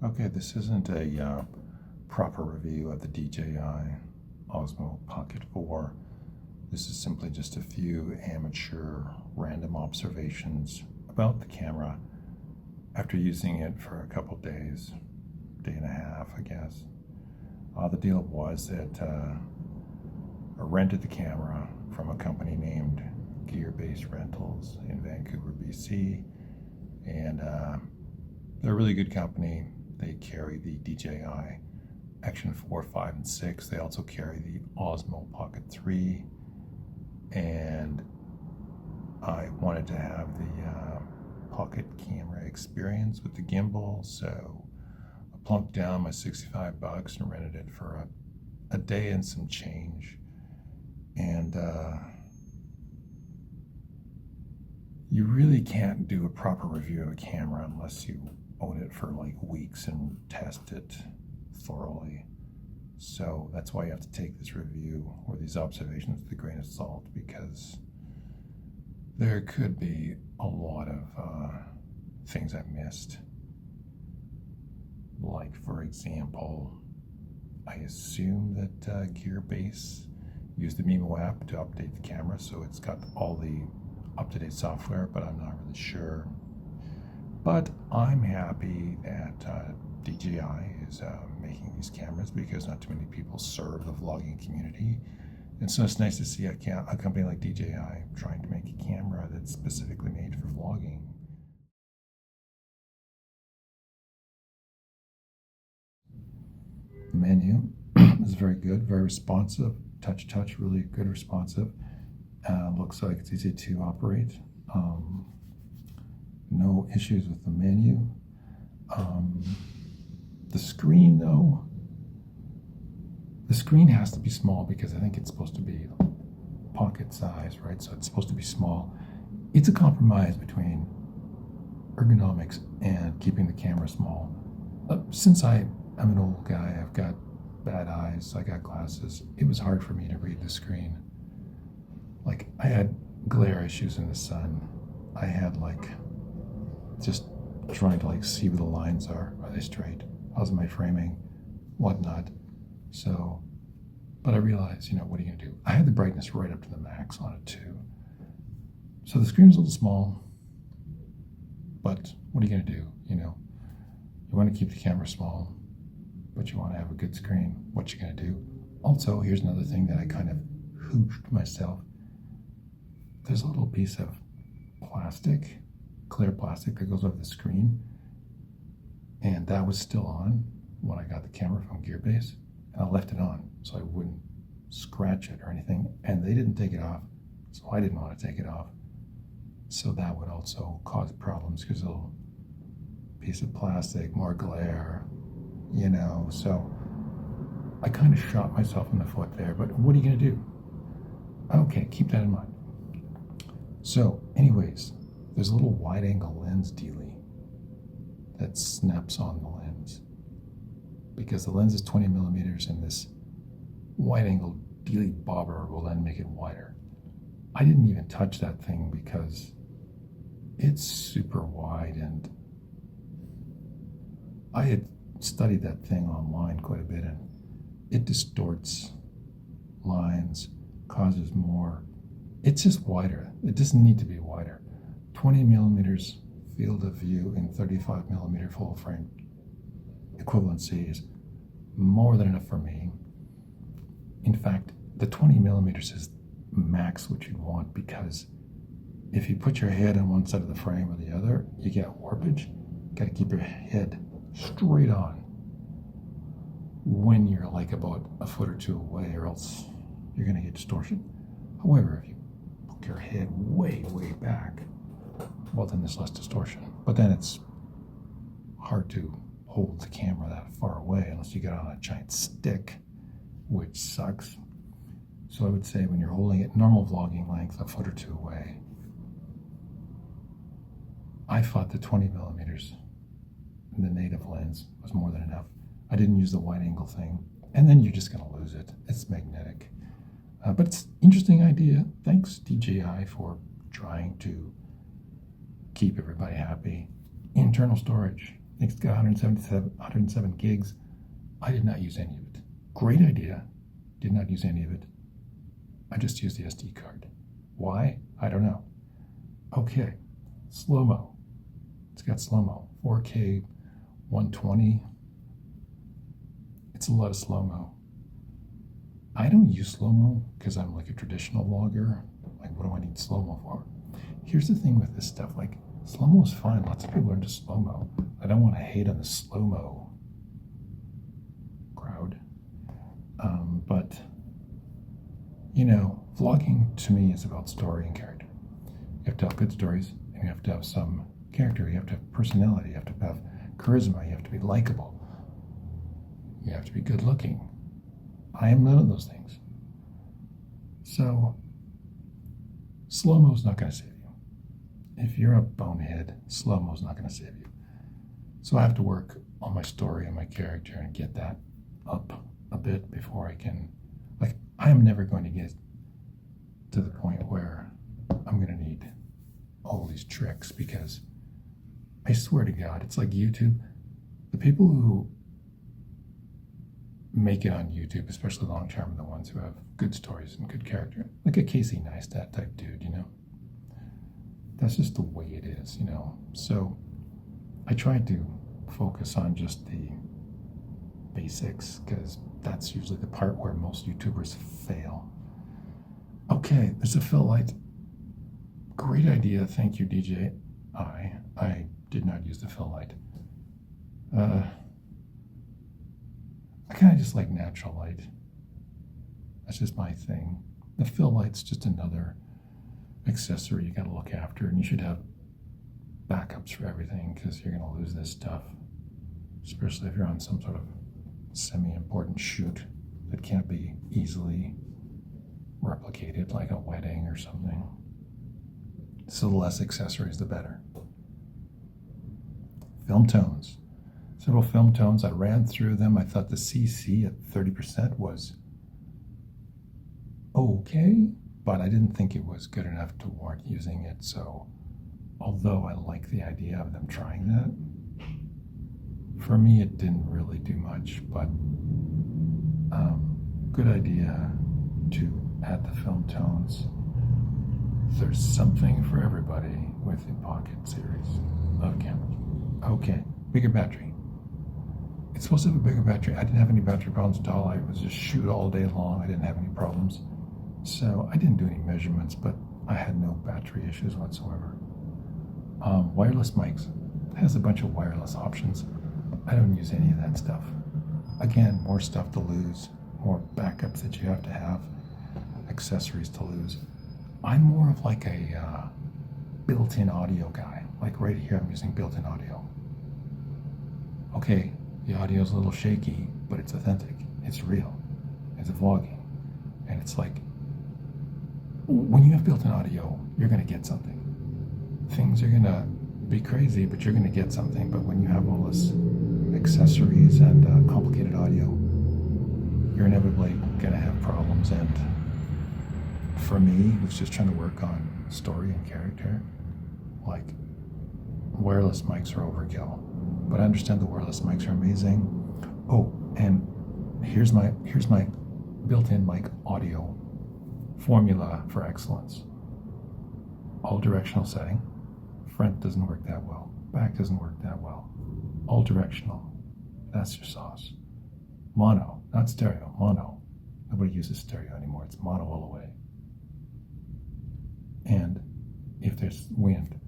Okay, this isn't a proper review of the DJI Osmo Pocket 4. This is simply just a few amateur random observations about the camera after using it for a couple days, day and a half, I guess. The deal was that I rented the camera from a company named Gearbase Rentals in Vancouver BC, and they're a really good company. They carry the DJI Action 4, 5, and 6. They also carry the Osmo Pocket 3, and I wanted to have the pocket camera experience with the gimbal, so I plunked down my $65 and rented it for a day and some change. And you really can't do a proper review of a camera unless you own it for like weeks and test it thoroughly. So that's why you have to take this review or these observations with a grain of salt, because there could be a lot of things I missed. Like, for example, I assume that Gearbase used the Mimo app to update the camera, so it's got all the up-to-date software, but I'm not really sure. But I'm happy that DJI is making these cameras, because not too many people serve the vlogging community. And so it's nice to see a company like DJI trying to make a camera that's specifically made for vlogging. The menu is very good, very responsive, touch, really good responsive. Looks like it's easy to operate. No issues with the menu. The screen, though, the screen has to be small, because I think it's supposed to be pocket size, right? So it's supposed to be small. It's a compromise between ergonomics and keeping the camera small. Since I'm an old guy, I've got bad eyes, I got glasses, it was hard for me to read the screen. Like, I had glare issues in the sun. I had just trying to see where the lines are they straight? How's my framing? Whatnot. So, but I realized, what are you gonna do? I had the brightness right up to the max on it too. So the screen's a little small, but what are you gonna do? You want to keep the camera small, but you want to have a good screen. What you gonna do? Also, here's another thing that I kind of hooched myself. There's a little piece of plastic, clear plastic, that goes over the screen, and that was still on when I got the camera from Gearbase, and I left it on so I wouldn't scratch it or anything, and they didn't take it off, so I didn't want to take it off. So that would also cause problems, because a little piece of plastic, more glare, so I kind of shot myself in the foot there. But what are you gonna do? Okay, keep that in mind. So anyways, there's a little wide angle lens dealie that snaps on the lens, because the lens is 20 millimeters, and this wide angle dealie bobber will then make it wider. I didn't even touch that thing because it's super wide, and I had studied that thing online quite a bit, and it distorts lines, causes more. It's just wider. It doesn't need to be wider. 20 millimeters field of view in 35 millimeter full frame equivalency is more than enough for me. In fact, the 20 millimeters is max what you'd want, because if you put your head on one side of the frame or the other, you get warpage. You got to keep your head straight on when you're about a foot or two away, or else you're going to get distortion. However, if you put your head way back, well, then there's less distortion. But then it's hard to hold the camera that far away unless you get on a giant stick, which sucks. So I would say when you're holding it normal vlogging length, a foot or two away, I thought the 20 millimeters in the native lens was more than enough. I didn't use the wide angle thing, and then you're just going to lose it. It's magnetic. But it's an interesting idea. Thanks, DJI, for trying to keep everybody happy. Internal storage. It's got 107 gigs. I did not use any of it. Great idea. Did not use any of it. I just used the SD card. Why? I don't know. Okay, slow-mo. It's got slow-mo. 4K 120. It's a lot of slow-mo. I don't use slow-mo because I'm like a traditional vlogger. Like, what do I need slow-mo for? Here's the thing with this stuff. Like, slow-mo is fine. Lots of people are into slow-mo. I don't want to hate on the slow-mo crowd. But, you know, vlogging to me is about story and character. You have to have good stories, and you have to have some character. You have to have personality. You have to have charisma. You have to be likable. You have to be good looking. I am none of those things. So, slow-mo is not going to save you. If you're a bonehead, slow-mo is not going to save you. So I have to work on my story and my character and get that up a bit before I can, like, I am never going to get to the point where I'm going to need all these tricks, because I swear to God, it's like YouTube. The people who make it on YouTube, especially long term, are the ones who have good stories and good character. Like a Casey Neistat type dude, you know? That's just the way it is, you know? So I try to focus on just the basics, because that's usually the part where most YouTubers fail. Okay, there's a fill light. Great idea. Thank you, DJI. I did not use the fill light. I kind of just like natural light. That's just my thing. The fill light's just another accessory you got to look after, and you should have backups for everything, because you're going to lose this stuff, especially if you're on some sort of semi-important shoot that can't be easily replicated, like a wedding or something. So the less accessories, the better. Film tones. Several film tones. I ran through them. I thought the CC at 30% was okay, but I didn't think it was good enough to warrant using it. So although I like the idea of them trying that, for me it didn't really do much. But good idea to add the film tones. There's something for everybody with the Pocket series of cameras. Okay, bigger battery. It's supposed to have a bigger battery. I didn't have any battery problems at all. I was just shoot all day long. I didn't have any problems. So I didn't do any measurements, but I had no battery issues whatsoever. Wireless mics. It has a bunch of wireless options. I don't use any of that stuff. Again, more stuff to lose, more backups that you have to have, accessories to lose. I'm more of like a built-in audio guy. Like right here, I'm using built-in audio. Okay, the audio is a little shaky, but it's authentic. It's real. It's vlogging. And it's like, when you have built-in audio, you're going to get something. Things are going to be crazy, but you're going to get something. But when you have all this accessories and complicated audio, you're inevitably going to have problems. And for me, who's just trying to work on story and character, like, wireless mics are overkill. But I understand the wireless mics are amazing. Oh, and here's my built-in mic audio formula for excellence. All directional setting. Front doesn't work that well. Back doesn't work that well. All directional. That's your sauce. Mono, not stereo. Mono. Nobody uses stereo anymore. It's mono all the way. And if there's wind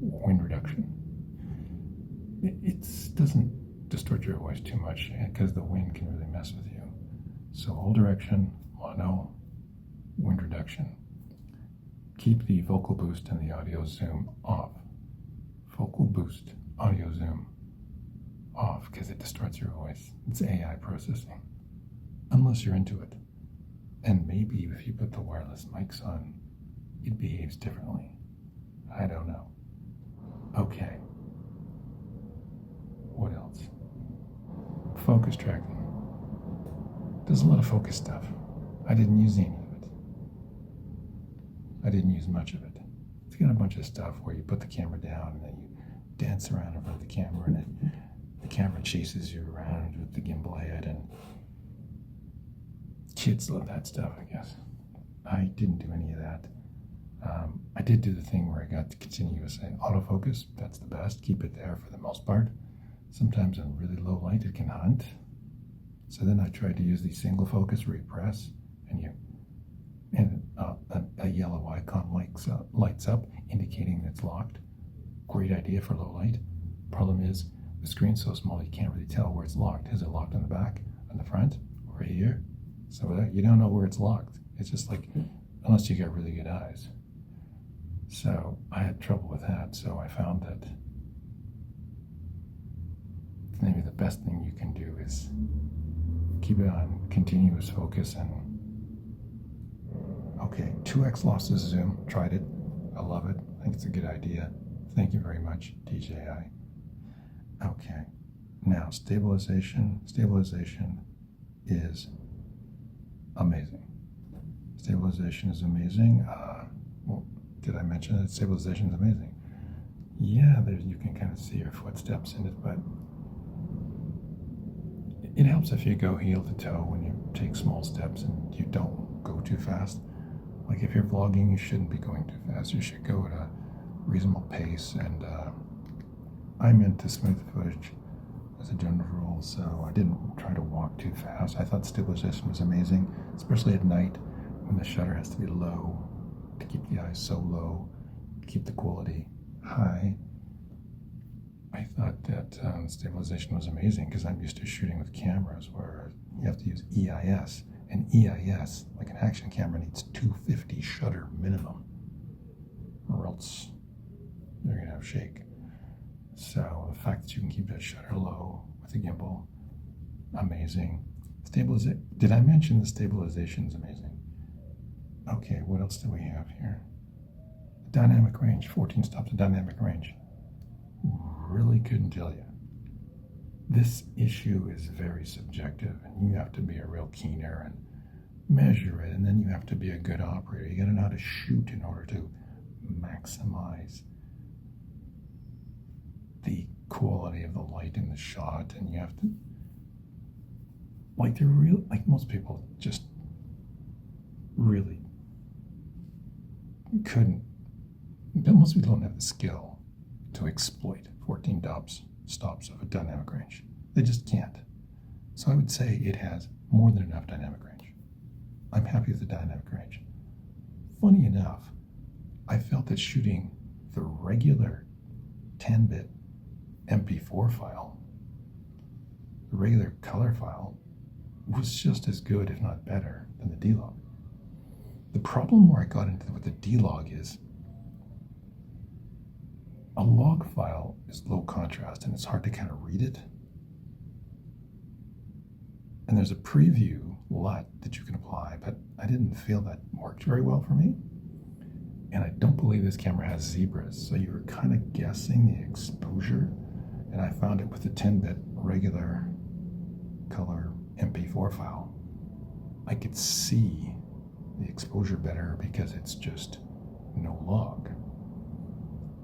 reduction. It doesn't distort your voice too much, because the wind can really mess with you. So all direction, mono, wind reduction. Keep the vocal boost and the audio zoom off. Vocal boost, audio zoom off, because it distorts your voice. It's AI processing, unless you're into it. And maybe if you put the wireless mics on, it behaves differently. I don't know. Okay. What else? Focus tracking. There's a lot of focus stuff. I didn't use any of it. I didn't use much of it. It's got a bunch of stuff where you put the camera down and then you dance around in front of the camera, and the camera chases you around with the gimbal head, and kids love that stuff, I guess. I didn't do any of that. I did do the thing where I got the continuous autofocus. That's the best. Keep it there for the most part. Sometimes in really low light, it can hunt. So then I tried to use the single focus where you press and a yellow icon lights up, indicating that it's locked. Great idea for low light. Problem is, the screen's so small you can't really tell where it's locked. Is it locked on the back, on the front, or here? So you don't know where it's locked. It's just like, unless you got really good eyes. So I had trouble with that. So I found that maybe the best thing you can do is keep it on continuous focus. And okay, 2x lossless zoom. Tried it. I love it. I think it's a good idea. Thank you very much, DJI. Okay, now stabilization. Stabilization is amazing. Stabilization is amazing. Well, did I mention that stabilization is amazing? Yeah, you can kind of see your footsteps in it, but it helps if you go heel to toe when you take small steps and you don't go too fast. Like if you're vlogging, you shouldn't be going too fast. You should go at a reasonable pace, and I'm into smooth footage as a general rule, so I didn't try to walk too fast. I thought stabilization was amazing, especially at night when the shutter has to be low to keep the eyes so low, keep the quality high. I thought that stabilization was amazing because I'm used to shooting with cameras where you have to use EIS, and EIS, like an action camera, needs 250 shutter minimum, or else you're gonna have shake. So the fact that you can keep that shutter low with a gimbal, amazing. Did I mention the stabilization is amazing? Okay, what else do we have here? Dynamic range, 14 stops of dynamic range. Really couldn't tell you. This issue is very subjective, and you have to be a real keener and measure it, and then you have to be a good operator. You gotta know how to shoot in order to maximize the quality of the light in the shot, and you have to, like most people just really couldn't, most people don't have the skill to exploit 14 stops of a dynamic range. They just can't. So I would say it has more than enough dynamic range. I'm happy with the dynamic range. Funny enough, I felt that shooting the regular 10-bit MP4 file, the regular color file, was just as good, if not better, than the D-Log. The problem where I got into with the D-Log is a log file is low contrast and it's hard to kind of read it. And there's a preview LUT that you can apply, but I didn't feel that worked very well for me. And I don't believe this camera has zebras, so you were kind of guessing the exposure. And I found it with the 10-bit regular color MP4 file. I could see the exposure better because it's just no log.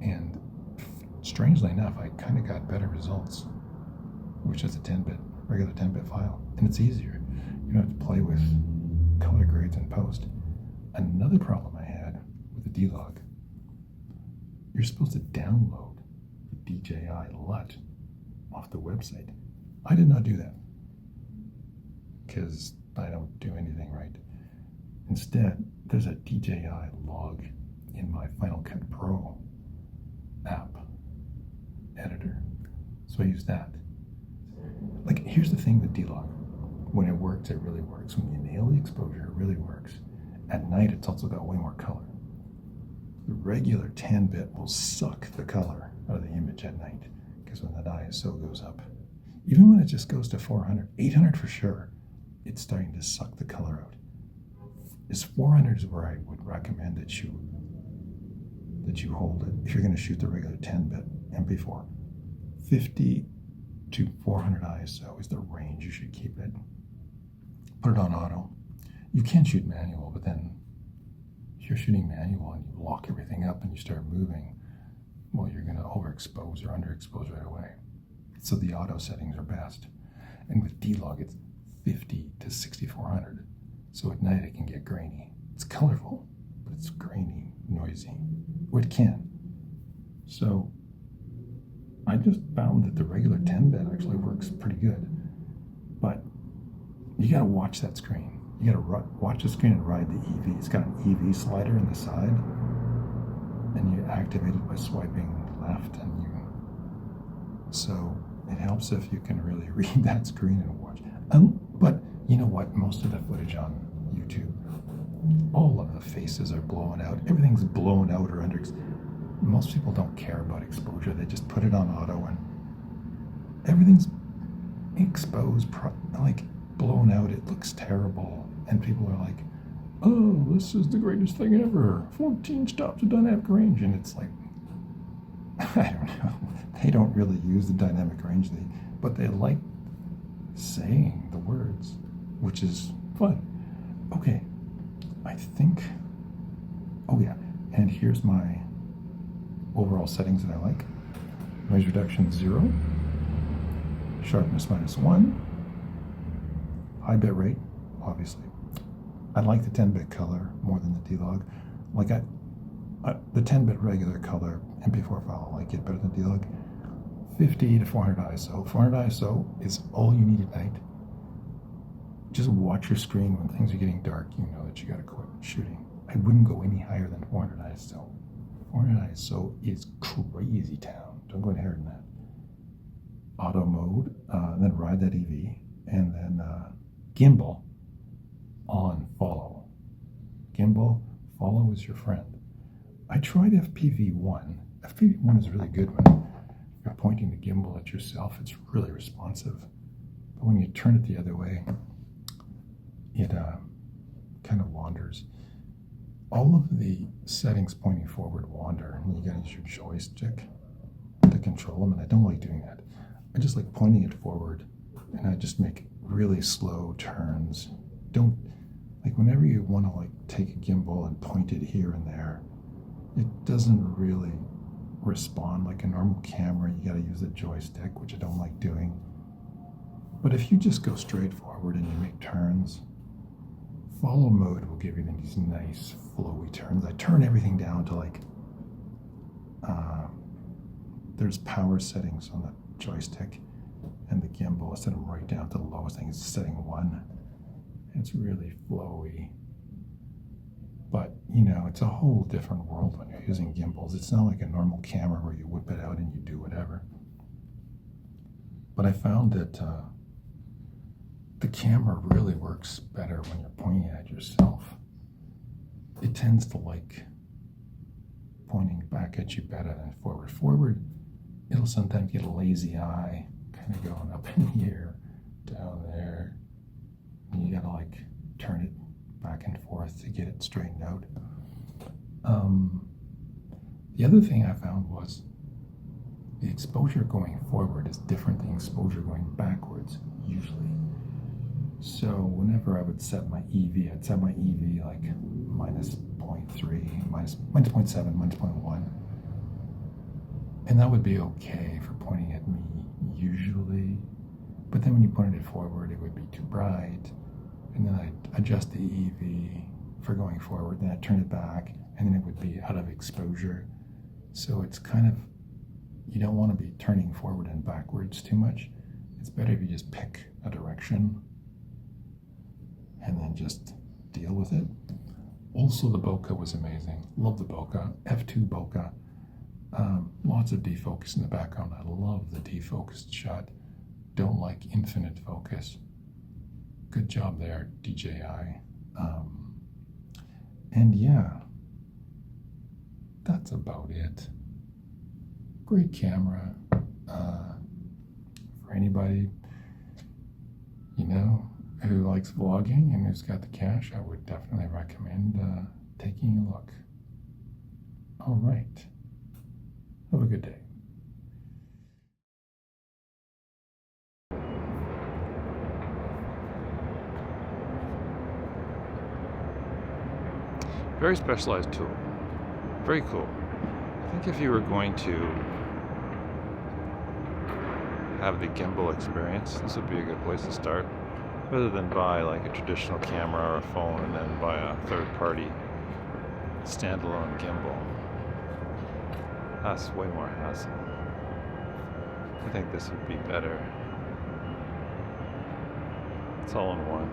And strangely enough, I kind of got better results, which is a regular 10-bit file. And it's easier. You don't have to play with color grades in post. Another problem I had with the D-Log, you're supposed to download the DJI LUT off the website. I did not do that because I don't do anything right. Instead, there's a DJI log in my Final Cut Pro app editor. So I use that. Like, here's the thing with D-Log. When it works, it really works. When you nail the exposure, it really works. At night, it's also got way more color. The regular 10-bit will suck the color out of the image at night because when that ISO goes up, even when it just goes to 400, 800 for sure, it's starting to suck the color out. 400 is where I would recommend that you hold it if you're going to shoot the regular 10-bit MP4. 50 to 400 ISO is the range you should keep it. Put it on auto. You can shoot manual, but then if you're shooting manual and you lock everything up and you start moving, well, you're going to overexpose or underexpose right away. So the auto settings are best. And with D-Log, it's 50 to 6400. So at night it can get grainy. It's colorful, but it's grainy, noisy. Or it can. So I just found that the regular 10-bit actually works pretty good. But you got to watch that screen. You got to watch the screen and ride the EV. It's got an EV slider in the side, and you activate it by swiping left, and so it helps if you can really read that screen and watch. But you know what? Most of the footage on YouTube, all of the faces are blown out. Everything's blown out or under. Most people don't care about exposure. They just put it on auto, and everything's exposed, like blown out. It looks terrible, and people are like, "Oh, this is the greatest thing ever! 14 stops of dynamic range," and it's like, I don't know. They don't really use the dynamic range, but they like saying the words, which is fun. Okay, I think. Oh yeah, and here's my overall settings that I like. Noise reduction 0, sharpness -1, high bit rate, obviously. I like the 10-bit color more than the D-Log. Like the 10-bit regular color MP4 file, I like it better than D-Log. 50 to 400 ISO. 400 ISO is all you need at night. Just watch your screen when things are getting dark. You know that you got to quit shooting. I wouldn't go any higher than 400 ISO. 400 ISO is crazy town. Don't go any higher than that. Auto mode, then ride that EV, and then gimbal on follow. Gimbal, follow is your friend. I tried FPV1. FPV1 is really good when you're pointing the gimbal at yourself. It's really responsive. But when you turn it the other way, it kind of wanders. All of the settings pointing forward wander, and you gotta use your joystick to control them, and I don't like doing that. I just like pointing it forward, and I just make really slow turns. Don't, like whenever you want to like take a gimbal and point it here and there, it doesn't really respond like a normal camera. You got to use the joystick, which I don't like doing. But if you just go straight forward and you make turns, follow mode will give you these nice flowy turns. I turn everything down to like, there's power settings on the joystick and the gimbal. I set them right down to the lowest thing. It's setting 1. It's really flowy. But, you know, it's a whole different world when you're using gimbals. It's not like a normal camera where you whip it out and you do whatever. But I found that the camera really works better when you're pointing at yourself. It tends to like pointing back at you better than forward. Forward, it'll sometimes get a lazy eye, kind of going up in here, down there. And you gotta like turn it back and forth to get it straightened out. The other thing I found was the exposure going forward is different than exposure going backwards, usually. So whenever I would set my EV, I'd set my EV like -0.3, minus 0.7, -0.1. And that would be okay for pointing at me, usually. But then when you pointed it forward, it would be too bright. And then I'd adjust the EV for going forward, then I'd turn it back, and then it would be out of exposure. So it's kind of, you don't want to be turning forward and backwards too much. It's better if you just pick a direction and then just deal with it. Also, the bokeh was amazing. Love the bokeh. F2 bokeh. Lots of defocus in the background. I love the defocused shot. Don't like infinite focus. Good job there, DJI. And yeah, that's about it. Great camera. For anybody, you know, who likes vlogging and who's got the cash, I would definitely recommend taking a look. All right. Have a good day. Very specialized tool. Very cool. think if you were going to have the gimbal experience, this would be a good place to start, rather than buy like a traditional camera or a phone and then buy a third-party standalone gimbal. That's way more hassle. I think this would be better. It's all in one.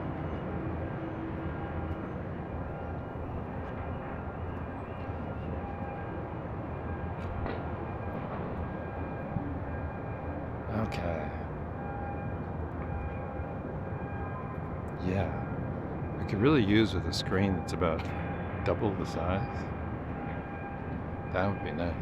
Okay. Yeah. I could really use with a screen that's about double the size. That would be nice.